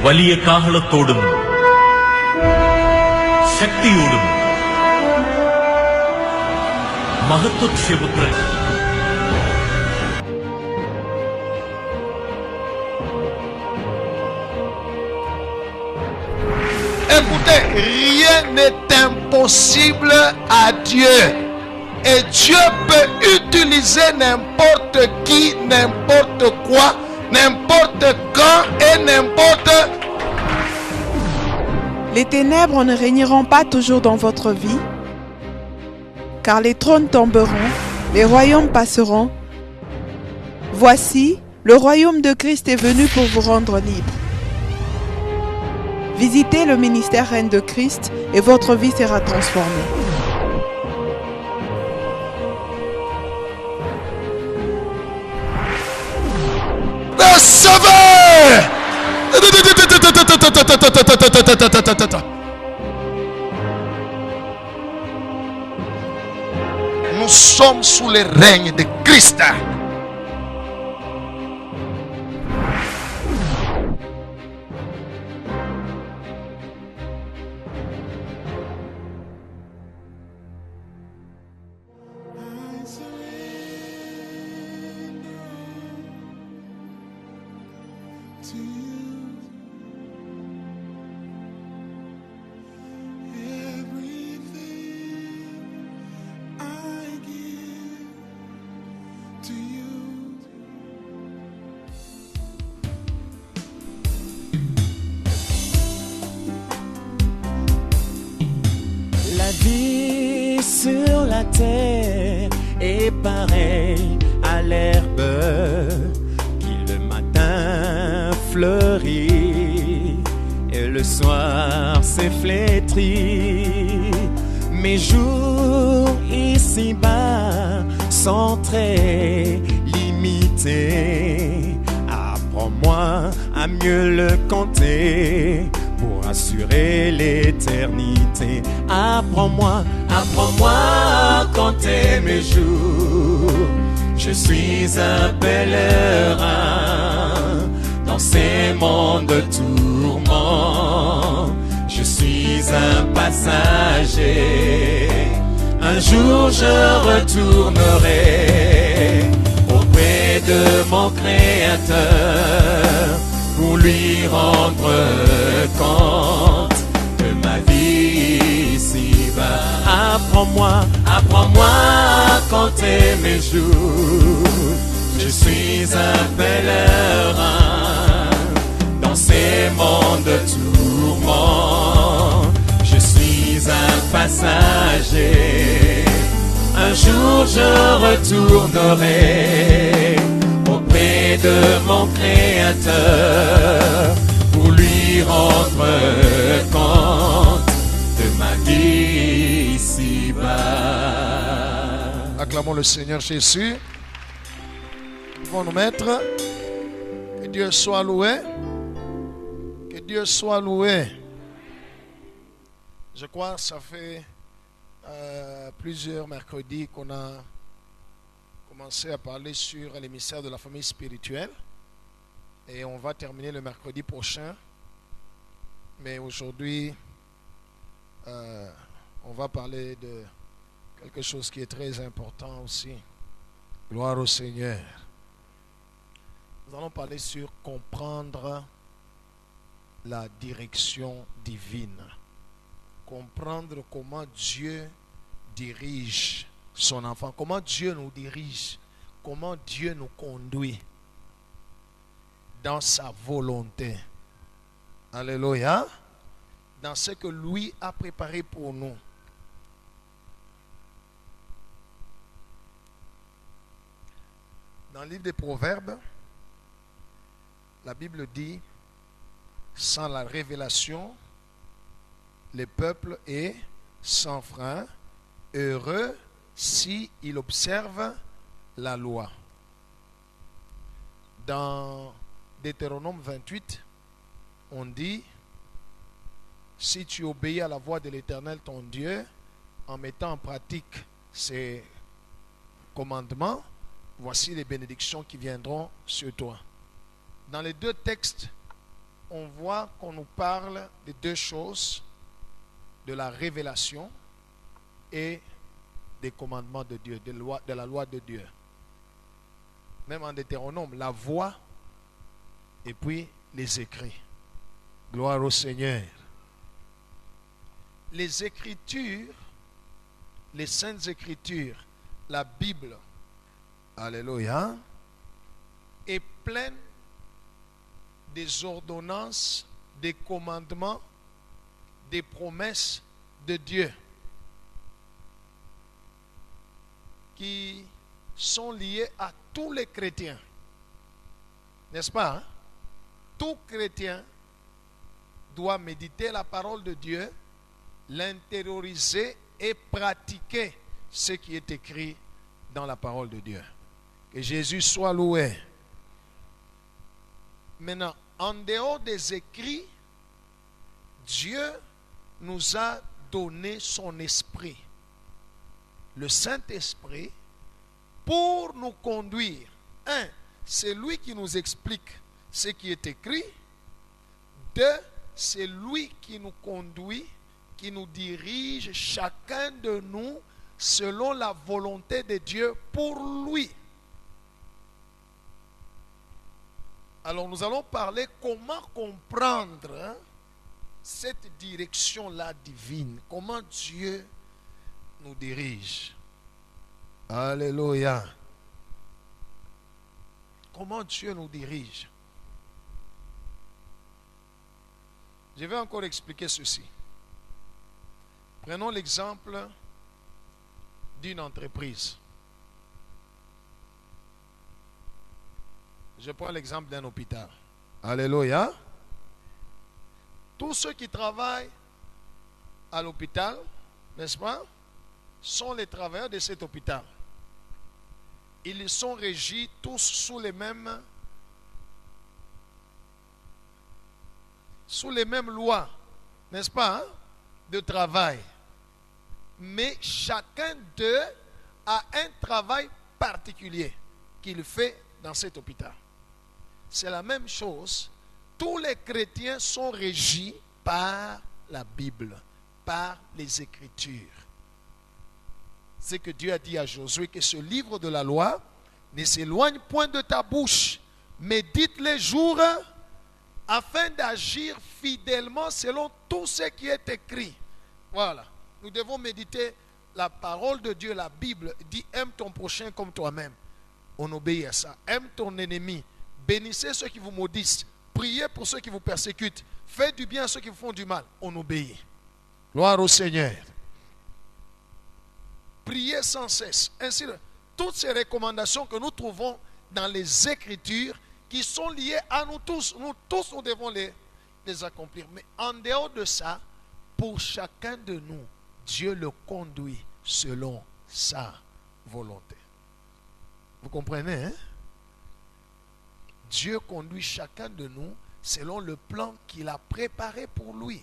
വലിയ കാഹളത്തോടും ശക്തിയോടും മഹത്വക്ഷേപുത്രൻ Écoutez, rien n'est impossible à Dieu. Et Dieu peut utiliser n'importe qui, n'importe quoi, n'importe quand et n'importe. Les ténèbres ne régneront pas toujours dans votre vie, car les trônes tomberont, les royaumes passeront. Voici, le royaume de Christ est venu pour vous rendre libre. Visitez le ministère Reine de Christ et votre vie sera transformée. Recevez! Nous sommes sous le règne de Christ. La vie sur la terre est pareille à l'herbe qui le matin fleurit et le soir s'efflétrit. Mes jours ici-bas sont très limités. Apprends-moi à mieux le compter pour assurer l'éternité. Apprends-moi à compter mes jours. Je suis un pèlerin dans ces mondes de tourments. Je suis un passager. Un jour je retournerai auprès de mon Créateur pour lui rendre compte de ma vie ici-bas. Apprends-moi à compter mes jours. Je suis un pèlerin dans ces mondes de tourments. Je suis un passager. Un jour je retournerai auprès de mon Créateur pour lui rendre compte de ma vie ici-bas. Acclamons le Seigneur Jésus. Nous allons nous mettre. Que Dieu soit loué. Que Dieu soit loué. Je crois que ça fait plusieurs mercredis qu'on a commencé à parler sur les mystères de la famille spirituelle. Et on va terminer le mercredi prochain. Mais aujourd'hui, on va parler de quelque chose qui est très important aussi. Gloire au Seigneur. Nous allons parler sur comprendre la direction divine. Comprendre comment Dieu dirige son enfant, comment Dieu nous dirige, comment Dieu nous conduit dans sa volonté. Alléluia. Dans ce que lui a préparé pour nous. Dans le livre des Proverbes, la Bible dit, sans la révélation, le peuple est sans frein, heureux si il observe la loi. Dans Deutéronome 28, on dit, si tu obéis à la voix de l'Éternel ton Dieu, en mettant en pratique ses commandements, voici les bénédictions qui viendront sur toi. Dans les deux textes, on voit qu'on nous parle de deux choses, de la révélation et des commandements de Dieu, de la loi de Dieu. Même en Deutéronome, la voix et puis les écrits. Gloire au Seigneur. Les Écritures, les Saintes Écritures, la Bible, alléluia, est pleine des ordonnances, des commandements, des promesses de Dieu qui sont liées à tous les chrétiens. N'est-ce pas? Hein? Tout chrétien doit méditer la parole de Dieu, l'intérioriser et pratiquer ce qui est écrit dans la parole de Dieu. Que Jésus soit loué. Maintenant, en dehors des écrits, Dieu nous a donné son esprit, le Saint-Esprit, pour nous conduire. Un, c'est lui qui nous explique ce qui est écrit. Deux, c'est lui qui nous conduit, qui nous dirige, chacun de nous, selon la volonté de Dieu pour lui. Alors nous allons parler comment comprendre cette direction-là divine. Comment Dieu nous dirige. Alléluia. Comment Dieu nous dirige. Je vais encore expliquer ceci. Prenons l'exemple d'une entreprise. Je prends l'exemple d'un hôpital. Alléluia. Tous ceux qui travaillent à l'hôpital, n'est-ce pas, sont les travailleurs de cet hôpital. Ils sont régis tous sous les mêmes lois, n'est-ce pas, hein, de travail. Mais chacun d'eux a un travail particulier qu'il fait dans cet hôpital. C'est la même chose. Tous les chrétiens sont régis par la Bible, par les Écritures. C'est que Dieu a dit à Josué que ce livre de la loi ne s'éloigne point de ta bouche. Médite les jours afin d'agir fidèlement selon tout ce qui est écrit. Voilà. Nous devons méditer la parole de Dieu, la Bible. Dit aime ton prochain comme toi-même. On obéit à ça. Aime ton ennemi. Bénissez ceux qui vous maudissent. Priez pour ceux qui vous persécutent. Faites du bien à ceux qui vous font du mal. On obéit. Gloire au Seigneur. Priez sans cesse. Ainsi, toutes ces recommandations que nous trouvons dans les Écritures qui sont liées à nous tous. Nous tous, nous devons les accomplir. Mais en dehors de ça, pour chacun de nous, Dieu le conduit selon sa volonté. Vous comprenez, hein? Dieu conduit chacun de nous selon le plan qu'il a préparé pour lui.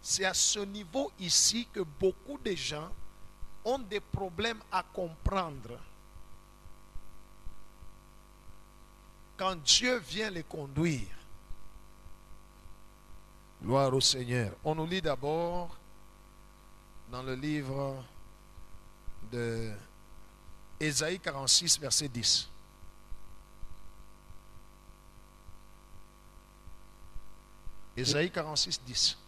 C'est à ce niveau ici que beaucoup de gens ont des problèmes à comprendre. Quand Dieu vient les conduire. Gloire au Seigneur. On nous lit d'abord dans le livre de Ésaïe 46, verset 10. Ésaïe 46, 10.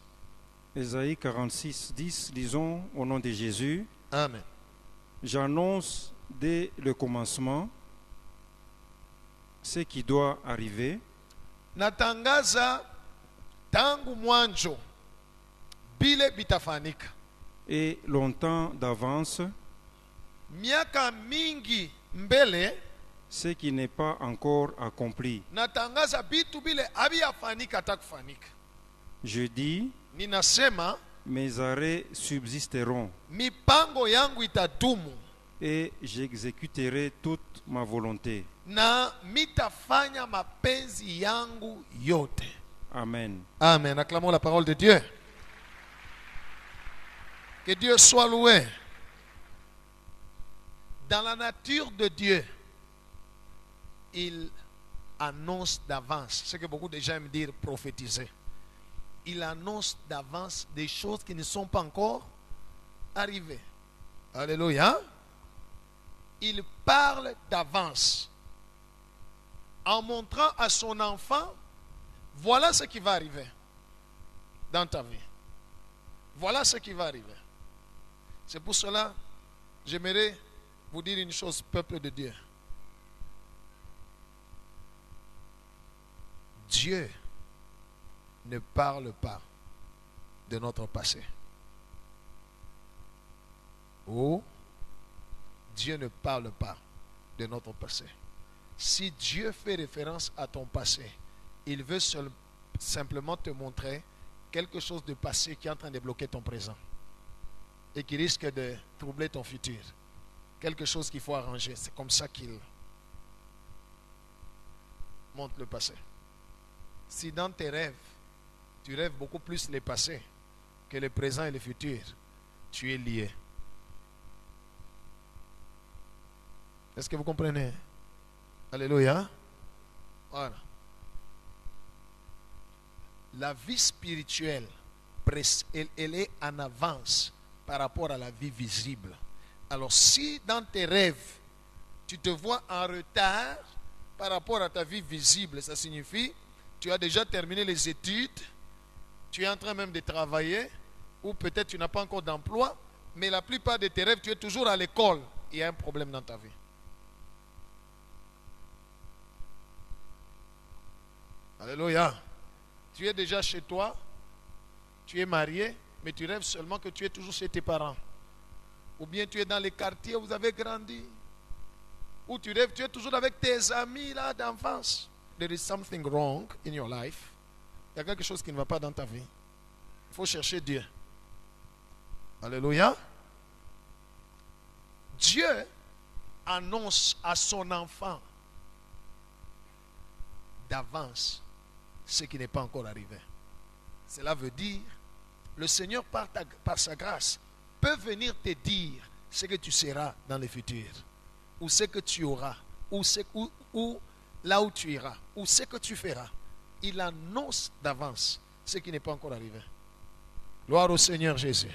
Ésaïe 46, 10, lisons au nom de Jésus. Amen. J'annonce dès le commencement ce qui doit arriver. Natangaza tangu mwanzo bile bitafanyika. Et longtemps d'avance Miaka mingi mbele ce qui n'est pas encore accompli. natangaza bitu bile habiyafanyika hata kufanyika. Je dis, Ninasema mes arrêts subsisteront mipango yangu itadumu et j'exécuterai toute ma volonté. na mitafanya mapenzi yangu yote. Amen. Amen. Acclamons la parole de Dieu. Que Dieu soit loué. Dans la nature de Dieu, il annonce d'avance. Ce que beaucoup de gens aiment dire prophétiser. Il annonce d'avance des choses qui ne sont pas encore arrivées. Alléluia. Il parle d'avance en montrant à son enfant, voilà ce qui va arriver dans ta vie. Voilà ce qui va arriver. C'est pour cela, j'aimerais vous dire une chose, peuple de Dieu. Dieu ne parle pas de notre passé. Oh, Dieu ne parle pas de notre passé. Si Dieu fait référence à ton passé, il veut simplement te montrer quelque chose de passé qui est en train de bloquer ton présent et qui risque de troubler ton futur. Quelque chose qu'il faut arranger. C'est comme ça qu'il montre le passé. Si dans tes rêves, tu rêves beaucoup plus le passé que le présent et le futur, tu es lié. Est-ce que vous comprenez? Alléluia. Voilà. La vie spirituelle, elle est en avance par rapport à la vie visible. Alors si dans tes rêves, tu te vois en retard par rapport à ta vie visible, ça signifie tu as déjà terminé les études, tu es en train même de travailler, ou peut-être tu n'as pas encore d'emploi, mais la plupart de tes rêves, tu es toujours à l'école. Il y a un problème dans ta vie. Alléluia. Tu es déjà chez toi, tu es marié, mais tu rêves seulement que tu es toujours chez tes parents. Ou bien tu es dans les quartiers où vous avez grandi. Ou tu rêves, tu es toujours avec tes amis là d'enfance. There is something wrong in your life. Il y a quelque chose qui ne va pas dans ta vie. Il faut chercher Dieu. Alléluia. Dieu annonce à son enfant d'avance ce qui n'est pas encore arrivé. Cela veut dire, le Seigneur par sa grâce peut venir te dire ce que tu seras dans le futur, ou ce que tu auras, ou là où tu iras, ou ce que tu feras. Il annonce d'avance ce qui n'est pas encore arrivé. Gloire au Seigneur Jésus.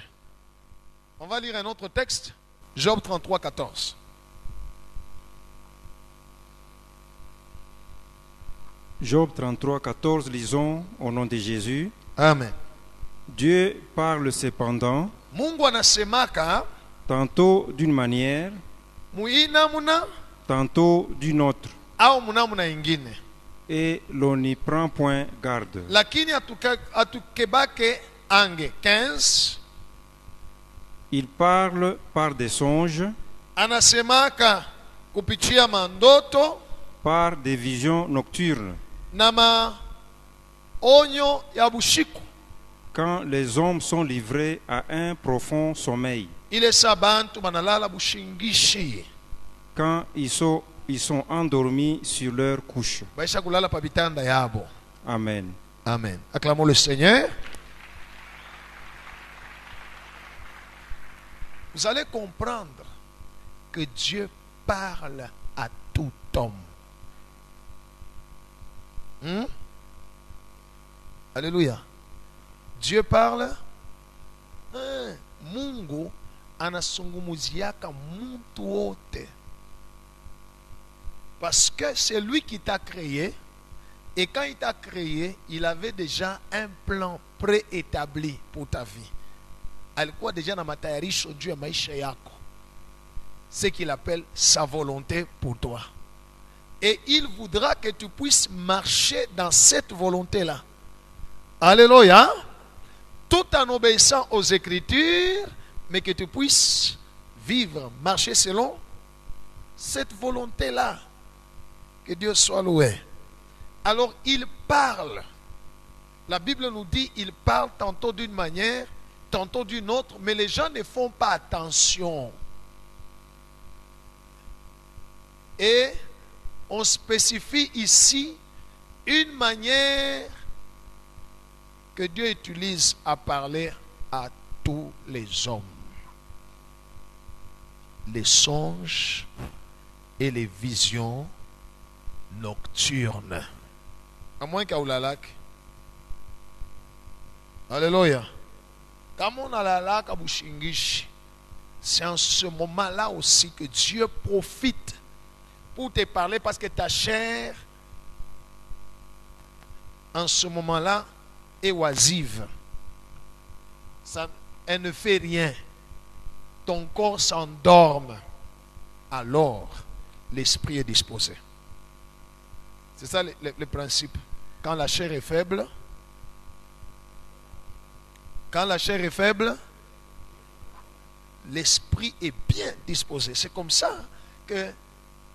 On va lire un autre texte, Job 33, 14. Job 33, 14, lisons au nom de Jésus. Amen. Dieu parle cependant, Mungu anasemaka tantôt d'une manière, muinamuna tantôt d'une autre, au munamuna ingine, et l'on n'y prend point garde. lakini atukebake ange. 15. Il parle par des songes, Anasemaka kupitia mandoto par des visions nocturnes, na maonyo ya bushiku. quand les hommes sont livrés à un profond sommeil, Ile sabantu banalala bushingishi, quand ils sont endormis sur leur couche. baisha kulala pa bitanda yabo. Amen. Amen. Acclamons le Seigneur. Vous allez comprendre que Dieu parle à tout homme. Alléluia. Dieu parle. Mungu anasungumuziaka muntu wote. Parce que c'est lui qui t'a créé. Et quand il t'a créé, il avait déjà un plan préétabli pour ta vie. Alikuwa déjà na matayarisho juu ya maisha yako. Ce qu'il appelle sa volonté pour toi. Et il voudra que tu puisses marcher dans cette volonté-là. Alléluia. Tout en obéissant aux Écritures, mais que tu puisses vivre, marcher selon cette volonté-là. Que Dieu soit loué. Alors il parle. La Bible nous dit, il parle tantôt d'une manière, tantôt d'une autre, mais les gens ne font pas attention. Et on spécifie ici une manière que Dieu utilise à parler à tous les hommes. Les songes et les visions nocturne. À moins qu'Aoulalak. Alléluia. Comme on a la lac à Bushingish, c'est en ce moment-là aussi que Dieu profite pour te parler parce que ta chair, en ce moment-là, est oisive. Elle ne fait rien. Ton corps s'endorme. Alors, l'esprit est disposé. C'est ça le principe. Quand la chair est faible, l'esprit est bien disposé. C'est comme ça que,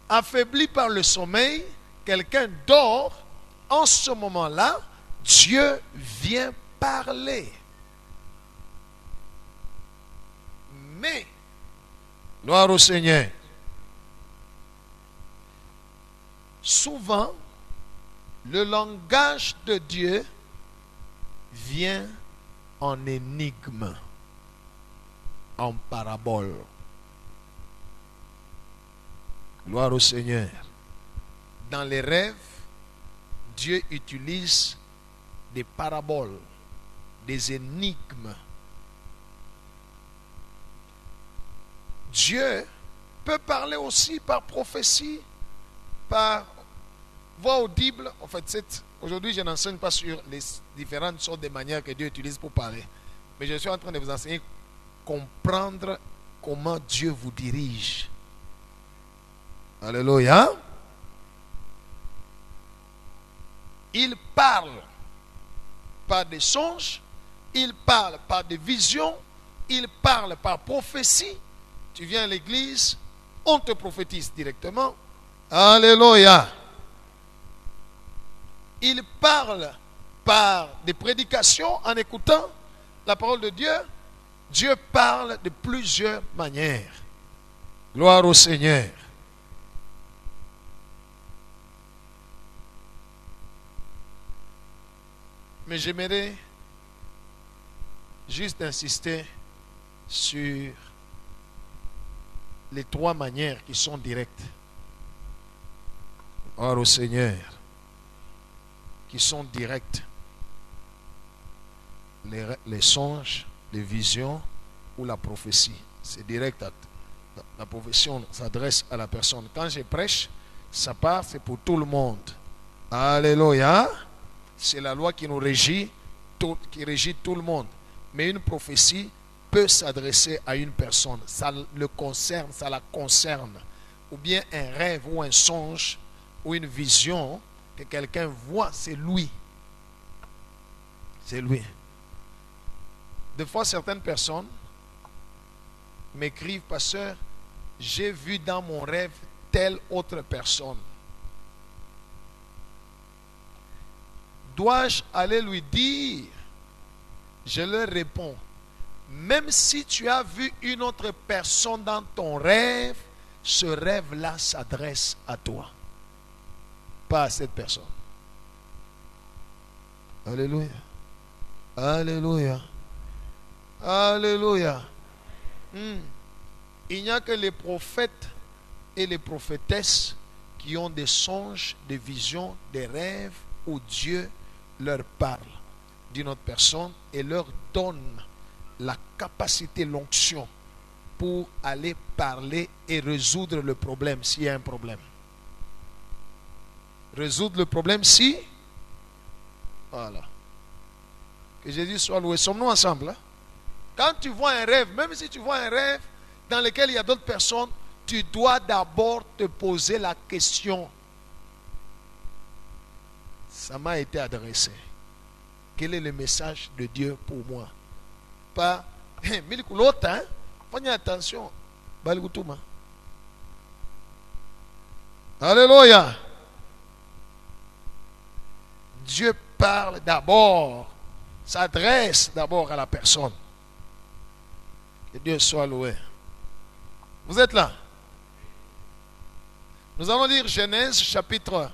affaibli par le sommeil, quelqu'un dort. En ce moment-là, Dieu vient parler. Mais, gloire au Seigneur, souvent, le langage de Dieu vient en énigme, en parabole. Gloire au Seigneur. Dans les rêves, Dieu utilise des paraboles, des énigmes. Dieu peut parler aussi par prophétie, par voix audible. En fait, aujourd'hui, je n'enseigne pas sur les différentes sortes de manières que Dieu utilise pour parler. Mais je suis en train de vous enseigner comprendre comment Dieu vous dirige. Alléluia. Il parle par des songes, il parle par des visions, il parle par prophétie. Tu viens à l'église, on te prophétise directement. Alléluia. Il parle par des prédications en écoutant la parole de Dieu. Dieu parle de plusieurs manières. Gloire au Seigneur. Mais j'aimerais juste insister sur les trois manières qui sont directes. Gloire au Seigneur. Qui sont directes. Les songes, les visions ou la prophétie. C'est direct. La prophétie s'adresse à la personne. Quand je prêche, ça part, c'est pour tout le monde. Alléluia. C'est la loi qui nous régit, qui régit tout le monde. Mais une prophétie peut s'adresser à une personne. Ça le concerne, ça la concerne. Ou bien un rêve ou un songe ou une vision que quelqu'un voit, c'est lui. C'est lui. Des fois, certaines personnes m'écrivent, pasteur, j'ai vu dans mon rêve telle autre personne. Dois-je aller lui dire? Je leur réponds, même si tu as vu une autre personne dans ton rêve, ce rêve-là s'adresse à toi, pas à cette personne. Alléluia. Alléluia. Alléluia. Il n'y a que les prophètes et les prophétesses qui ont des songes, des visions, des rêves où Dieu leur parle d'une autre personne et leur donne la capacité, l'onction pour aller parler et résoudre le problème s'il y a un problème. Résoudre le problème si... Voilà. Que Jésus soit loué. Sommes-nous ensemble? Hein? Quand tu vois un rêve, même si tu vois un rêve dans lequel il y a d'autres personnes, tu dois d'abord te poser la question. Ça m'a été adressé. Quel est le message de Dieu pour moi? Pas, l'autre, hein? Prenez attention. Alléluia. Dieu parle d'abord, s'adresse d'abord à la personne. Que Dieu soit loué. Vous êtes là? Nous allons lire Genèse chapitre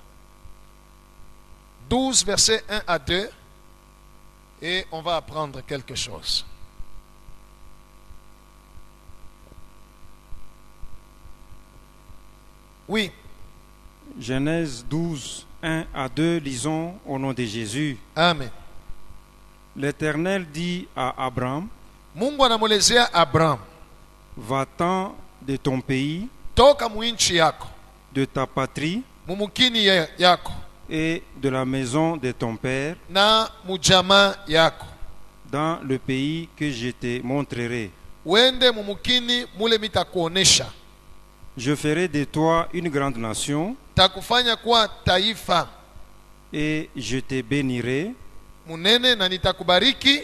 12, versets 1 à 2. Et on va apprendre quelque chose. Oui. Genèse 12, 1 à 2, lisons au nom de Jésus. Amen. L'Éternel dit à Abraham, Mungu anamwelezea Abraham, va-t'en de ton pays, toka muinchi yako, de ta patrie mumukini yako, et de la maison de ton père, na mujama yako, dans le pays que je te montrerai. wende mumukini mule mitakuonesha. Je ferai de toi une grande nation, Takufanya kuwa taifa et je te bénirai. munene na nitakubariki.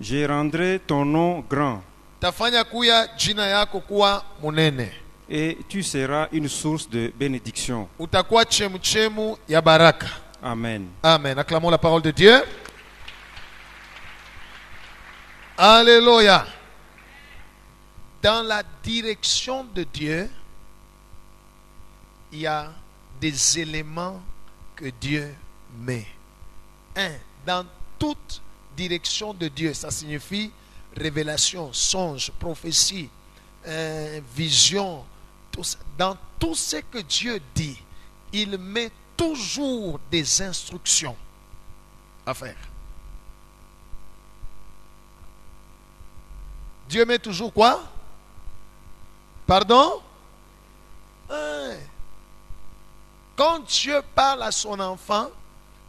Je rendrai ton nom grand, Tafanya kuya jina yako kuwa munene. et tu seras une source de bénédiction. Utakuwa chemuchemu ya baraka. Amen. Amen. Acclamons la parole de Dieu. Alléluia. Dans la direction de Dieu, il y a des éléments que Dieu met. Dans toute direction de Dieu, ça signifie révélation, songe, prophétie, vision, tout ça. Dans tout ce que Dieu dit, il met toujours des instructions à faire. Dieu met toujours quoi? Pardon? Quand Dieu parle à son enfant,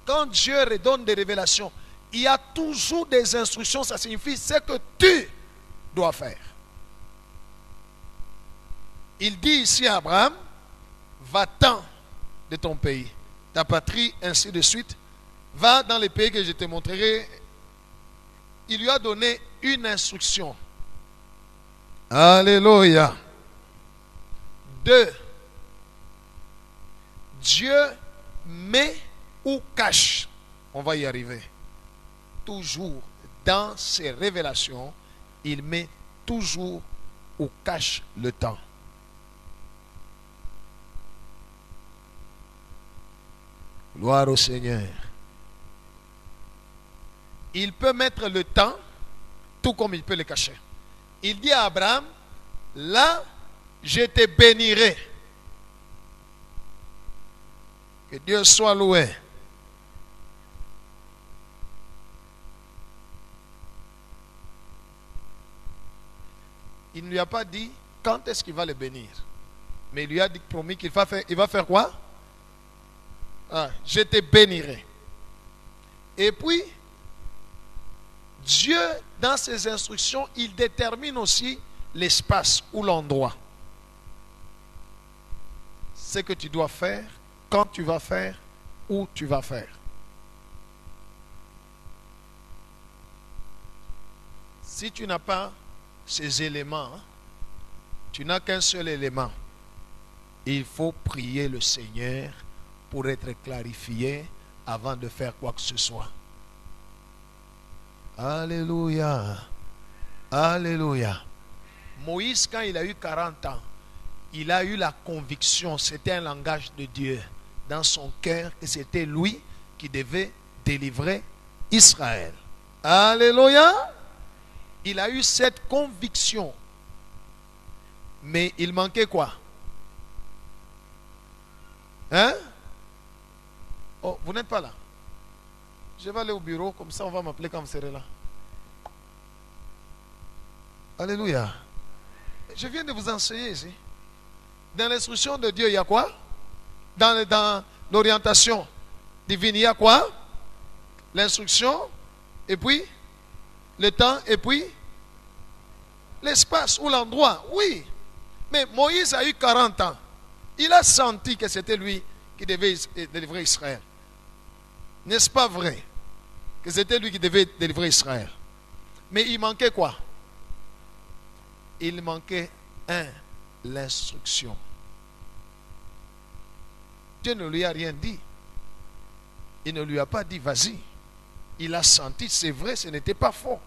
quand Dieu redonne des révélations, il y a toujours des instructions. Ça signifie ce que tu dois faire. Il dit ici à Abraham, va-t'en de ton pays, ta patrie, ainsi de suite. Va dans les pays que je te montrerai. Il lui a donné une instruction. Alléluia. 2. Dieu met ou cache. On va y arriver. Toujours dans ses révélations, il met toujours ou cache le temps. Gloire au Seigneur. Il peut mettre le temps, tout comme il peut le cacher. Il dit à Abraham, là, je te bénirai. Que Dieu soit loué. Il ne lui a pas dit quand est-ce qu'il va le bénir. Mais il lui a dit, promis qu'il va faire, il va faire quoi? Je te bénirai. Et puis, Dieu, dans ses instructions, il détermine aussi l'espace ou l'endroit. Ce que tu dois faire, quand tu vas faire, où tu vas faire. Si tu n'as pas ces éléments, tu n'as qu'un seul élément. Il faut prier le Seigneur pour être clarifié avant de faire quoi que ce soit. Alléluia. Alléluia. Moïse, quand il a eu 40 ans, il a eu la conviction, c'était un langage de Dieu dans son cœur, que c'était lui qui devait délivrer Israël. Alléluia. Il a eu cette conviction. Mais il manquait quoi? Hein? Oh, vous n'êtes pas là. Je vais aller au bureau, comme ça on va m'appeler quand vous serez là. Alléluia. Je viens de vous enseigner ici. Dans l'instruction de Dieu, il y a quoi? Dans l'orientation divine, il y a quoi? L'instruction, et puis le temps, et puis l'espace ou l'endroit. Oui. Mais Moïse a eu 40 ans. Il a senti que c'était lui qui devait délivrer Israël. N'est-ce pas vrai? Que c'était lui qui devait délivrer Israël. Mais il manquait quoi? Il manquait l'instruction. Dieu ne lui a rien dit. Il ne lui a pas dit vas-y. Il a senti, c'est vrai, ce n'était pas faux.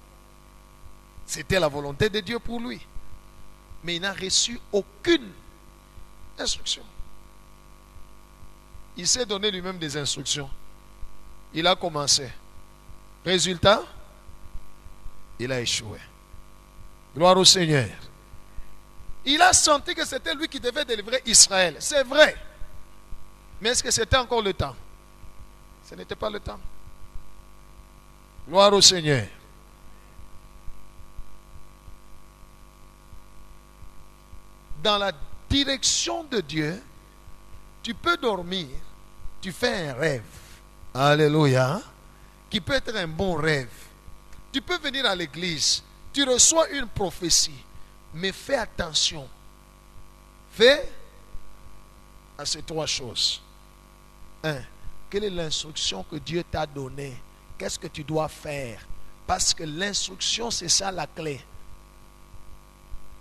C'était la volonté de Dieu pour lui. Mais il n'a reçu aucune instruction. Il s'est donné lui-même des instructions. Il a commencé. Résultat, il a échoué. Gloire au Seigneur. Il a senti que c'était lui qui devait délivrer Israël. C'est vrai. Mais est-ce que c'était encore le temps? Ce n'était pas le temps. Gloire au Seigneur. Dans la direction de Dieu, tu peux dormir, tu fais un rêve. Alléluia. Qui peut être un bon rêve. Tu peux venir à l'église, tu reçois une prophétie, mais fais attention. Fais à ces trois choses. 1. Quelle est l'instruction que Dieu t'a donnée? Qu'est-ce que tu dois faire? Parce que l'instruction, c'est ça la clé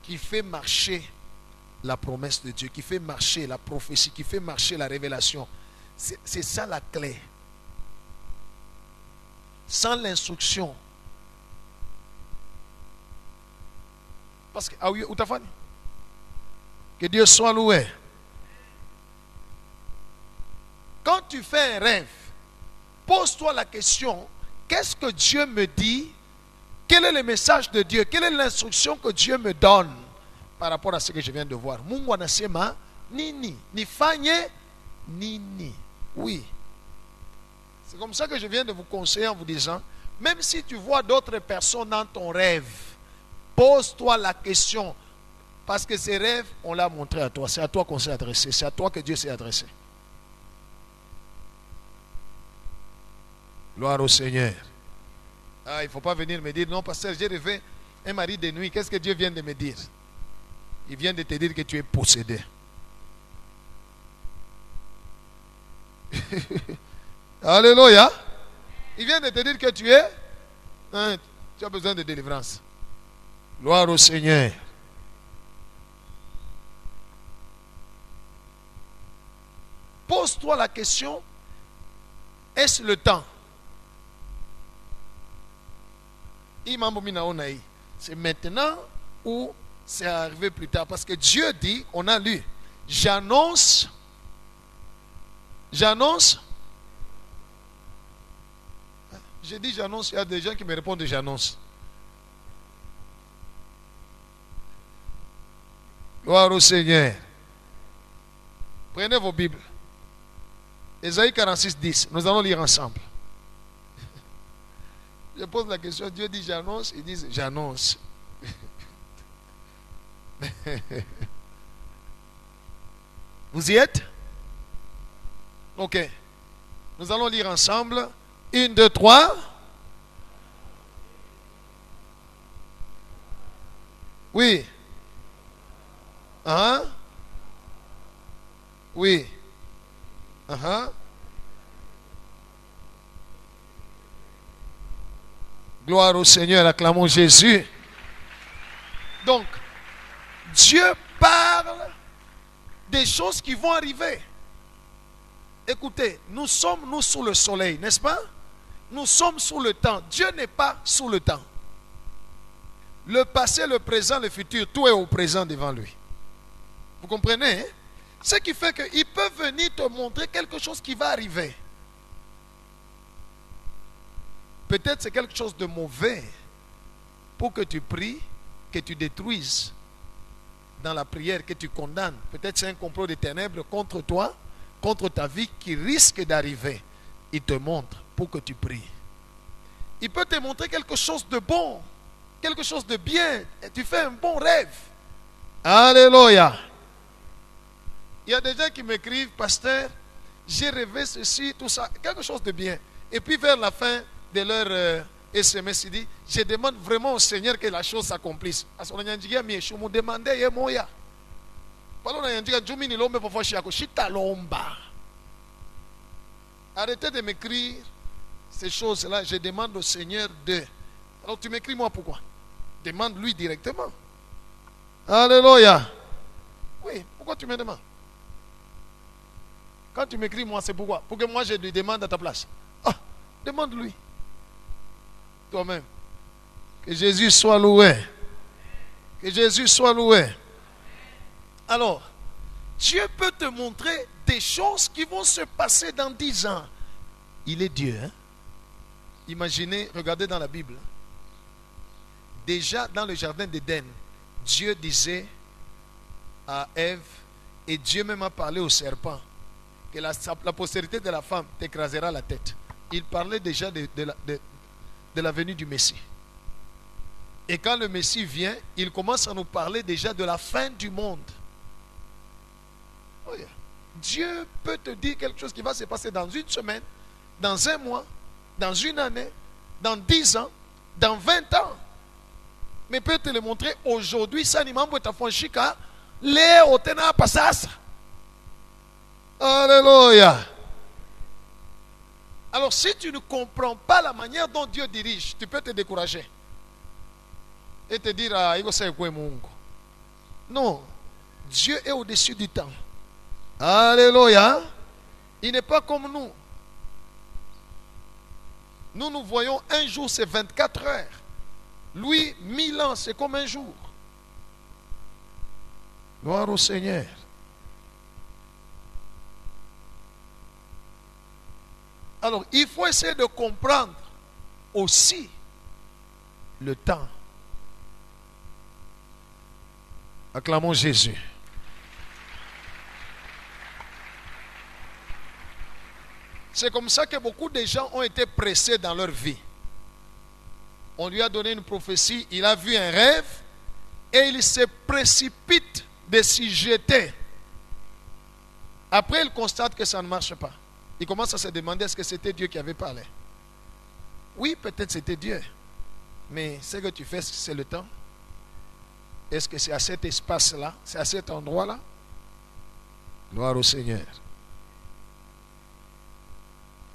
qui fait marcher la promesse de Dieu, qui fait marcher la prophétie, qui fait marcher la révélation. C'est ça la clé. Sans l'instruction. Parce que, ah oui, Outafani, que Dieu soit loué. Quand tu fais un rêve, pose-toi la question, qu'est-ce que Dieu me dit? Quel est le message de Dieu? Quelle est l'instruction que Dieu me donne par rapport à ce que je viens de voir? Mungu anasema nini? Nifanye nini? Oui. C'est comme ça que je viens de vous conseiller en vous disant, même si tu vois d'autres personnes dans ton rêve, pose-toi la question. Parce que ces rêves, on l'a montré à toi. C'est à toi qu'on s'est adressé. C'est à toi que Dieu s'est adressé. Gloire au Seigneur. Ah, il ne faut pas venir me dire, non, pasteur, j'ai rêvé un mari de nuit. Qu'est-ce que Dieu vient de me dire? Il vient de te dire que tu es possédé. Alléluia. Il vient de te dire que tu es, tu as besoin de délivrance. Gloire au Seigneur. Pose-toi la question, est-ce le temps? C'est maintenant ou c'est arrivé plus tard? Parce que Dieu dit, on a lu, j'annonce. J'ai dit j'annonce, il y a des gens qui me répondent j'annonce. Gloire au Seigneur. Prenez vos Bibles. Ésaïe 46, 10. Nous allons lire ensemble. Je pose la question, Dieu dit j'annonce, ils disent j'annonce. Vous y êtes? Ok. Nous allons lire ensemble. 1, 2, 3. Oui. Oui. Gloire au Seigneur, acclamons Jésus. Donc, Dieu parle des choses qui vont arriver. Écoutez, nous sommes sous le soleil, n'est-ce pas? Nous sommes sous le temps. Dieu n'est pas sous le temps. Le passé, le présent, le futur, tout est au présent devant lui. Vous comprenez? Hein? Ce qui fait qu'il peut venir te montrer quelque chose qui va arriver. Peut-être c'est quelque chose de mauvais pour que tu pries, que tu détruises dans la prière, que tu condamnes. Peut-être c'est un complot des ténèbres contre toi, contre ta vie qui risque d'arriver. Il te montre pour que tu pries. Il peut te montrer quelque chose de bon, quelque chose de bien. Et tu fais un bon rêve. Alléluia. Il y a des gens qui m'écrivent, pasteur, j'ai rêvé ceci, tout ça, quelque chose de bien. Et puis vers la fin de leur SMS, il dit, je demande vraiment au Seigneur que la chose s'accomplisse. Arrêtez de m'écrire ces choses-là. Je demande au Seigneur de. Alors tu m'écris moi pourquoi? Demande-lui directement. Alléluia. Oui, pourquoi tu me demandes? Quand tu m'écris moi, c'est pourquoi? Pour que moi je lui demande à ta place. Ah, demande-lui. Toi-même. Que Jésus soit loué. Que Jésus soit loué. Alors, Dieu peut te montrer des choses qui vont se passer dans 10 ans. Il est Dieu. Hein? Imaginez, regardez dans la Bible. Déjà dans le jardin d'Éden, Dieu disait à Ève, et Dieu même a parlé au serpent, que la postérité de la femme t'écrasera la tête. Il parlait déjà de la venue du Messie. Et quand le Messie vient, il commence à nous parler déjà de la fin du monde. Oh yeah. Dieu peut te dire quelque chose qui va se passer dans une semaine, dans un mois, dans une année, dans 10 ans, dans 20 ans. Mais peut te le montrer aujourd'hui, ça ni mambo itafonshika, leo tena hapa sasa. Alléluia. Alors si tu ne comprends pas la manière dont Dieu dirige, tu peux te décourager. Et te dire, ah, non, Dieu est au-dessus du temps. Alléluia. Il n'est pas comme nous. Nous voyons un jour, c'est 24 heures. Lui, 1000 ans, c'est comme un jour. Gloire au Seigneur. Alors, il faut essayer de comprendre aussi le temps. Acclamons Jésus. C'est comme ça que beaucoup de gens ont été pressés dans leur vie. On lui a donné une prophétie, il a vu un rêve et il se précipite de s'y jeter. Après, il constate que ça ne marche pas. Il commence à se demander est-ce que c'était Dieu qui avait parlé. Oui, peut-être c'était Dieu. Mais ce que tu fais, c'est le temps. Est-ce que c'est à cet espace-là? C'est à cet endroit-là? Gloire au Seigneur.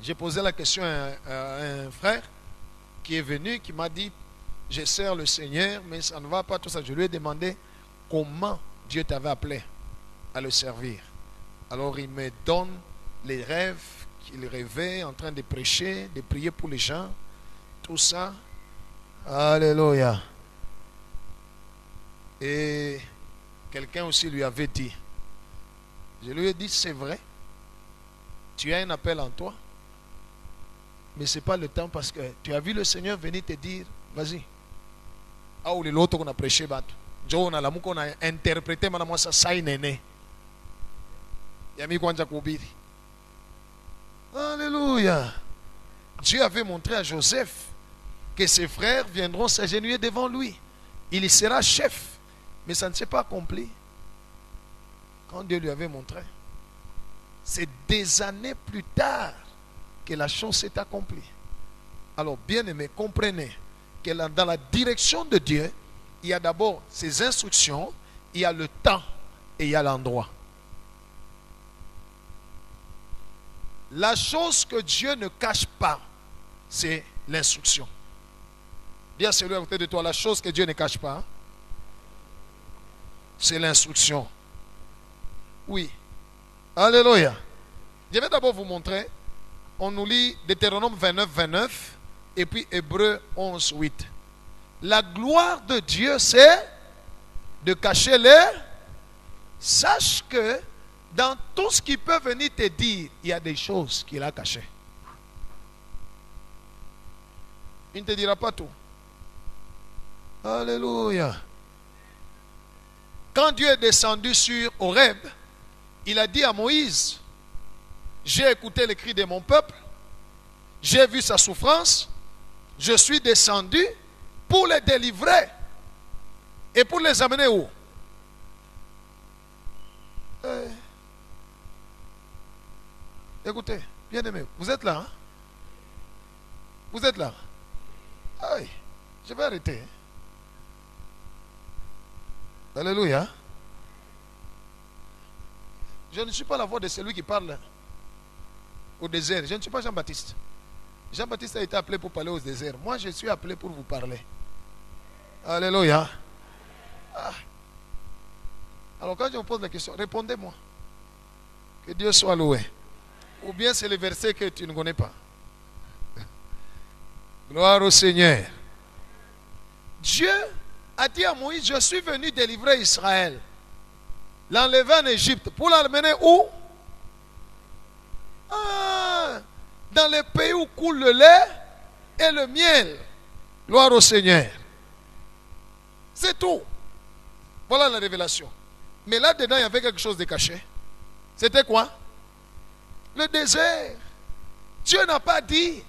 J'ai posé la question à un frère qui est venu, qui m'a dit, je sers le Seigneur, mais ça ne va pas, tout ça. Je lui ai demandé comment Dieu t'avait appelé à le servir. Alors il me donne les rêves qu'il rêvait, en train de prêcher, de prier pour les gens, tout ça. Alléluia. Et quelqu'un aussi lui avait dit, je lui ai dit, c'est vrai, tu as un appel en toi, mais ce n'est pas le temps parce que tu as vu le Seigneur venir te dire, vas-y. Ah, ou l'autre qu'on a prêché, on a l'amour qu'on a interprété, madame, ça, ça est néné. Alléluia. Dieu avait montré à Joseph que ses frères viendront s'agenouiller devant lui. Il y sera chef. Mais ça ne s'est pas accompli. Quand Dieu lui avait montré. C'est des années plus tard que la chose s'est accomplie. Alors, bien aimé, comprenez que dans la direction de Dieu, il y a d'abord ses instructions, il y a le temps et il y a l'endroit. La chose que Dieu ne cache pas, c'est l'instruction. Dis à celui à côté de toi, la chose que Dieu ne cache pas, c'est l'instruction. Oui. Alléluia. Je vais d'abord vous montrer. On nous lit Deutéronome 29, 29 et puis Hébreux 11, 8. La gloire de Dieu, c'est de cacher les... Sache que dans tout ce qu'il peut venir te dire, il y a des choses qu'il a cachées. Il ne te dira pas tout. Alléluia. Quand Dieu est descendu sur Horeb, il a dit à Moïse, j'ai écouté les cris de mon peuple, j'ai vu sa souffrance, je suis descendu pour les délivrer et pour les amener où? Écoutez, bien aimé, vous êtes là, hein? Vous êtes là? Aïe, je vais arrêter. Alléluia. Je ne suis pas la voix de celui qui parle au désert. Je ne suis pas Jean-Baptiste. Jean-Baptiste a été appelé pour parler au désert. Moi, je suis appelé pour vous parler. Alléluia. Ah. Alors, quand je vous pose la question, répondez-moi. Que Dieu soit loué. Ou bien c'est le verset que tu ne connais pas. Gloire au Seigneur. Dieu a dit à Moïse, je suis venu délivrer Israël. L'enlever en Égypte. Pour l'amener où? Dans les pays où coule le lait et le miel. Gloire au Seigneur. C'est tout. Voilà la révélation. Mais là-dedans, il y avait quelque chose de caché. C'était quoi? le désert. Dieu n'a pas dit,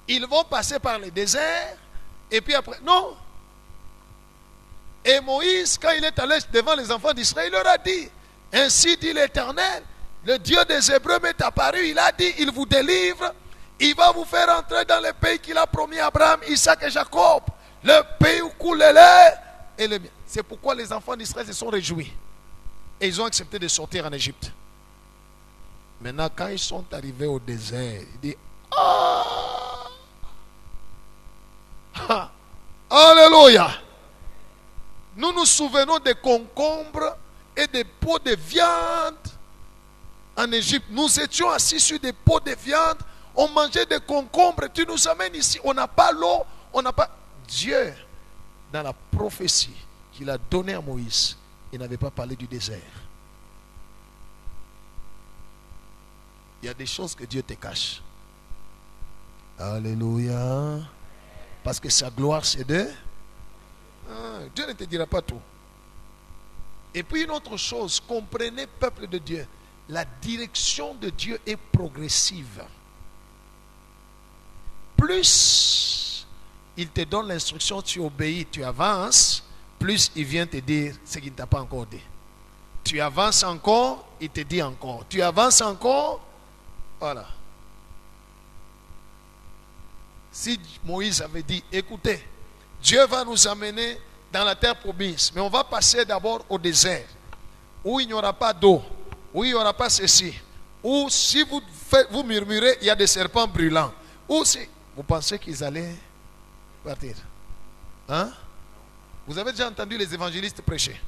ils vont passer par le désert, et puis après, non. Et Moïse, quand il est allé devant les enfants d'Israël, il leur a dit, ainsi dit l'Éternel, le Dieu des Hébreux m'est apparu, il a dit, il vous délivre, il va vous faire entrer dans le pays qu'il a promis à Abraham, Isaac et Jacob, le pays où coule le lait et le miel. C'est pourquoi les enfants d'Israël se sont réjouis. Et ils ont accepté de sortir en Égypte. Maintenant, quand ils sont arrivés au désert, ils disent, ah, alléluia. Nous nous souvenons des concombres et des pots de viande en Égypte. Nous étions assis sur des pots de viande, on mangeait des concombres. Tu nous amènes ici, on n'a pas l'eau, on n'a pas... Dieu, dans la prophétie qu'il a donnée à Moïse, il n'avait pas parlé du désert. Il y a des choses que Dieu te cache. Alléluia. Parce que sa gloire, c'est de... Dieu ne te dira pas tout. Et puis une autre chose, comprenez, peuple de Dieu, la direction de Dieu est progressive. Plus il te donne l'instruction, tu obéis, tu avances, plus il vient te dire ce qu'il ne t'a pas encore dit. Tu avances encore, il te dit encore. Tu avances encore, voilà. Si Moïse avait dit, écoutez, Dieu va nous amener dans la terre promise, mais on va passer d'abord au désert, où il n'y aura pas d'eau, où il n'y aura pas ceci, où si vous murmurez, il y a des serpents brûlants, ou si vous pensez qu'ils allaient partir. Hein? Vous avez déjà entendu les évangélistes prêcher?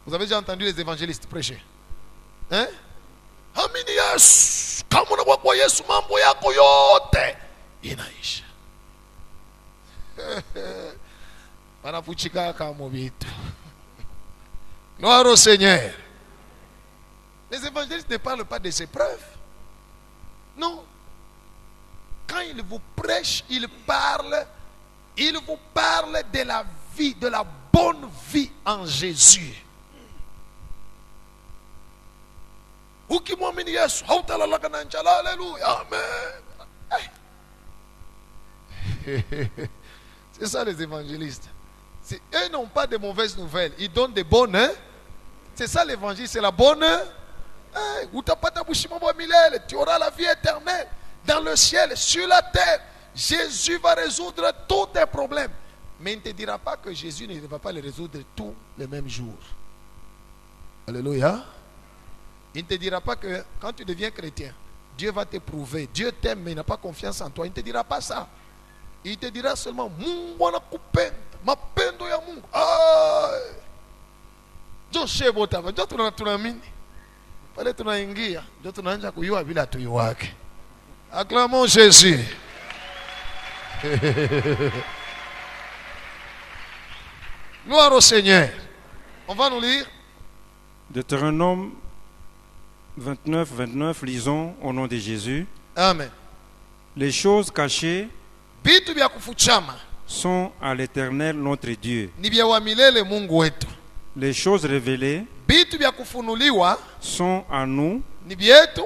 Vous avez déjà entendu les évangélistes prêcher? Hein? Amini Yesu, kama unakuwa Yesu mambo yako yote inaisha. Wanafuchika kama vitu. Gloire au Seigneur. Les évangélistes ne parlent pas des épreuves. Non. Quand ils vous prêchent, ils vous parlent de la vie, de la bonne vie en Jésus. Ukimwamini Yesu hautalalaka na njala. Alléluia, amen. C'est ça les évangélistes. Eux n'ont pas de mauvaises nouvelles, ils donnent des bonnes. Hein? C'est ça l'évangile, c'est la bonne. Tu auras la vie éternelle dans le ciel, sur la terre. Jésus va résoudre tous tes problèmes. Mais il ne te dira pas que Jésus ne va pas les résoudre tous les mêmes jours. Alléluia. Il ne te dira pas que quand tu deviens chrétien, Dieu va t'éprouver. Dieu t'aime mais il n'a pas confiance en toi. Il ne te dira pas ça. Il te dira seulement Mungu anakupenda, mapendo ya Mungu. Joshe botava, ndio tunaamini. Pale tunaingia, ndio tunaanza kujua bila tuyuwake. Acclamons Jésus. Gloire au Seigneur. On va nous lire Deutéronome 29, 29, lisons au nom de Jésus. Amen. Les choses cachées Vitu vya kufuchama sont à l'Éternel notre Dieu. ni vya wa milele Mungu wetu. Les choses révélées Vitu vya kufunuliwa sont à nous ni vyetu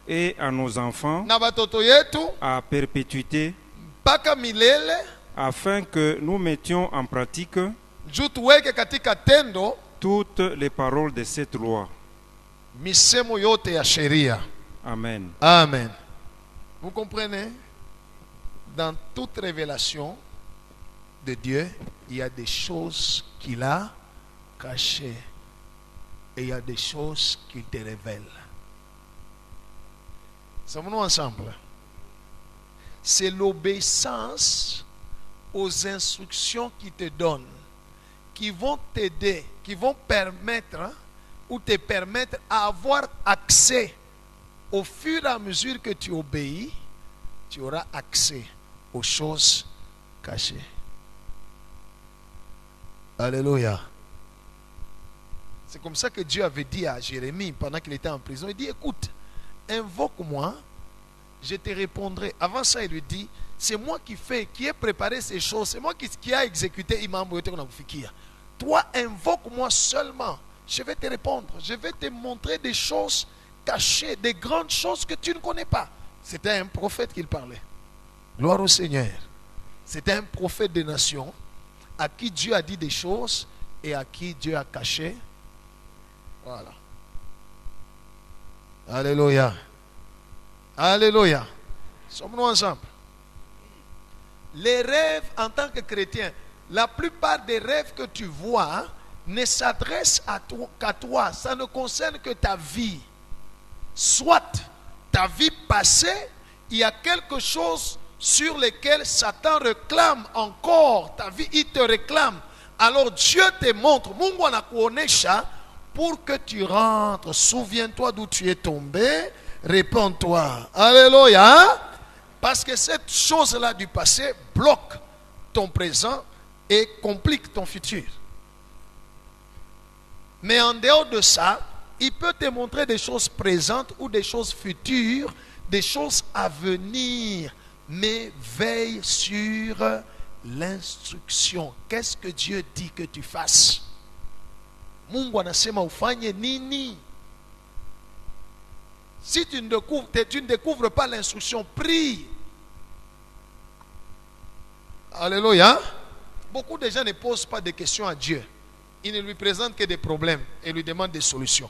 et à nos enfants na batoto yetu à perpétuité, mpaka milele, afin que nous mettions en pratique juu tuweke katika tendo toutes les paroles de cette loi. misemo yote ya sheria. Amen. Amen. Vous comprenez? Dans toute révélation de Dieu, il y a des choses qu'il a cachées et il y a des choses qu'il te révèle. Sommes-nous ensemble? C'est l'obéissance aux instructions qu'il te donne qui vont t'aider, qui vont permettre ou te permettre à avoir accès. Au fur et à mesure que tu obéis, tu auras accès aux choses cachées. Alléluia. C'est comme ça que Dieu avait dit à Jérémie pendant qu'il était en prison. Il dit, écoute, invoque-moi, je te répondrai. Avant ça, il lui dit, c'est moi qui fais, qui ai préparé ces choses, c'est moi qui a exécuté. Toi, invoque-moi seulement. Je vais te répondre. Je vais te montrer des choses cachées, des grandes choses que tu ne connais pas. C'était un prophète qu'il parlait. Gloire au Seigneur. C'était un prophète des nations à qui Dieu a dit des choses et à qui Dieu a caché. Voilà. Alléluia. Alléluia. Sommes-nous ensemble? Les rêves en tant que chrétien, la plupart des rêves que tu vois ne s'adressent qu'à toi. Ça ne concerne que ta vie. Soit ta vie passée, il y a quelque chose sur lequel Satan réclame encore ta vie, il te réclame. Alors Dieu te montre, Mungu anakuonesha pour que tu rentres. Souviens-toi d'où tu es tombé, réponds-toi. Alléluia. Parce que cette chose-là du passé bloque ton présent et complique ton futur. Mais en dehors de ça, il peut te montrer des choses présentes ou des choses futures, des choses à venir. Mais veille sur l'instruction. Qu'est-ce que Dieu dit que tu fasses? Mungu anasema ufanye nini? Si tu ne découvres pas l'instruction, prie. Alléluia. Beaucoup de gens ne posent pas de questions à Dieu. Ils ne lui présentent que des problèmes et lui demandent des solutions.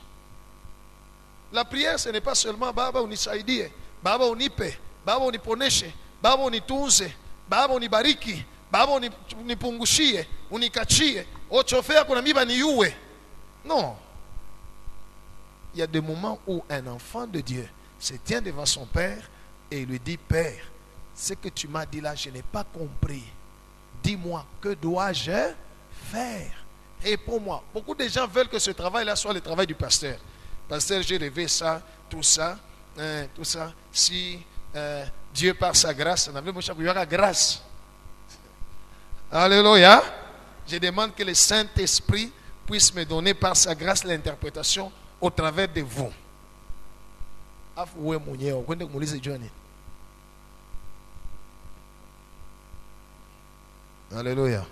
La prière, ce n'est pas seulement Baba unisaidie, Baba unipe, Baba uniponeshe, Baba unitunze, Baba unibariki, Baba unipungushie, unikachie, ochofea kuna miba niue. Non. Il y a des moments où un enfant de Dieu se tient devant son père et il lui dit: Père, ce que tu m'as dit là, je n'ai pas compris. Dis-moi, que dois-je faire? Réponds-moi. Beaucoup de gens veulent que ce travail-là soit le travail du pasteur. Pasteur, j'ai rêvé ça, tout ça. Si Dieu par sa grâce, on avait la grâce. Alléluia. Je demande que le Saint-Esprit puisse me donner par sa grâce l'interprétation au travers de vous. Alléluia.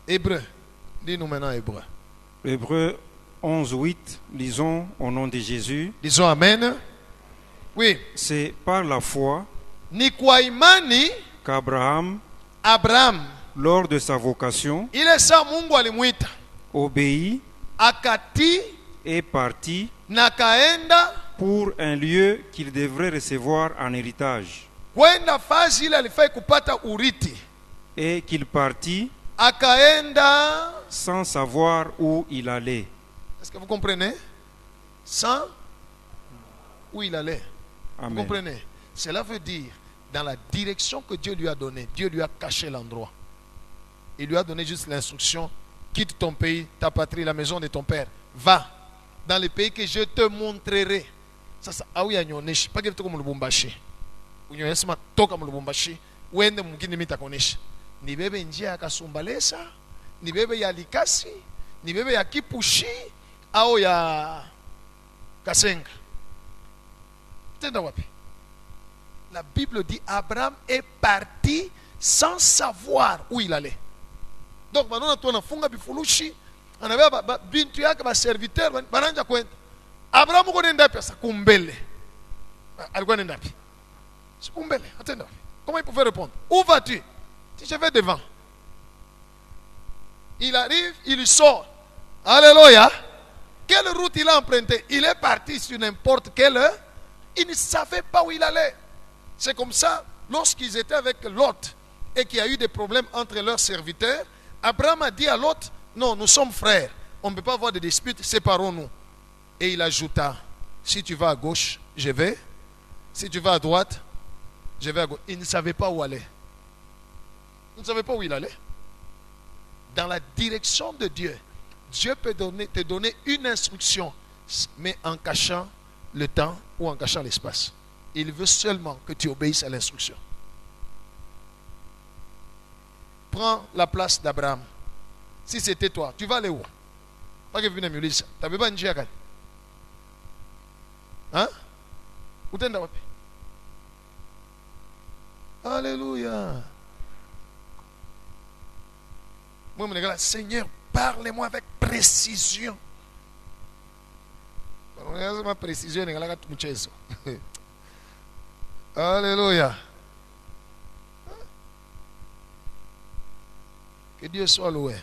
Hébreu. Dis-nous maintenant Hébreu. Hébreu 11:8, lisons au nom de Jésus. Disons Amen. Oui. C'est par la foi Ni kwa imani qu'Abraham, Abraham, lors de sa vocation, ile saa Mungu alimuita, obéit akati et partit na kaenda pour un lieu qu'il devrait recevoir en héritage. kwenda fazi ile alifai kupata uriti, Et qu'il partit akaenda sans savoir où il allait. Est-ce que vous comprenez? Sans où il allait. Amen. Vous comprenez? Cela veut dire, dans la direction que Dieu lui a donnée, Dieu lui a caché l'endroit. Il lui a donné juste l'instruction: quitte ton pays, ta patrie, la maison de ton père. Va dans le pays que je te montrerai. Ça, ah oui, anyoneshi. Pas que tu comme Lubumbashi. Unyonyesema toka Lubumbashi. Uende mwingine mitakonesha. Ni bebe njia ya Kasumbalesa, ni bebe ya Likasi, ni bebe ya Kipushi, au ya Kasenga. Tenda wapi? La Bible dit Abraham est parti sans savoir où il allait. Donc maintenant tu anafunga bifulushi, anabeba bintu yake ba serviteur bananja kwenda. Abraham uko nenda pesa kumbele. Alikuwa nenda wapi? Kumbele, attends. Comment il pouvait répondre? Où vas-tu? Si je vais devant. Il arrive, il sort. Alléluia. Quelle route il a emprunté? Il est parti sur n'importe quelle heure. Il ne savait pas où il allait. C'est comme ça, lorsqu'ils étaient avec Lot et qu'il y a eu des problèmes entre leurs serviteurs, Abraham a dit à Lot: non, nous sommes frères, on ne peut pas avoir de disputes, séparons-nous. Et il ajouta: si tu vas à gauche, je vais. Si tu vas à droite, je vais à gauche. Il ne savait pas où aller. Il ne savait pas où il allait. Dans la direction de Dieu, Dieu peut te donner une instruction, mais en cachant le temps ou en cachant l'espace. Il veut seulement que tu obéisses à l'instruction. Prends la place d'Abraham. Si c'était toi, tu vas aller où? Pas que vous venez me dire ça. Tu n'avais pas une chiaca. Hein? Où t'es là? Alléluia. Moi, je me dis, Seigneur, parlez-moi avec précision. Ma précision, Alléluia. Que Dieu soit loué.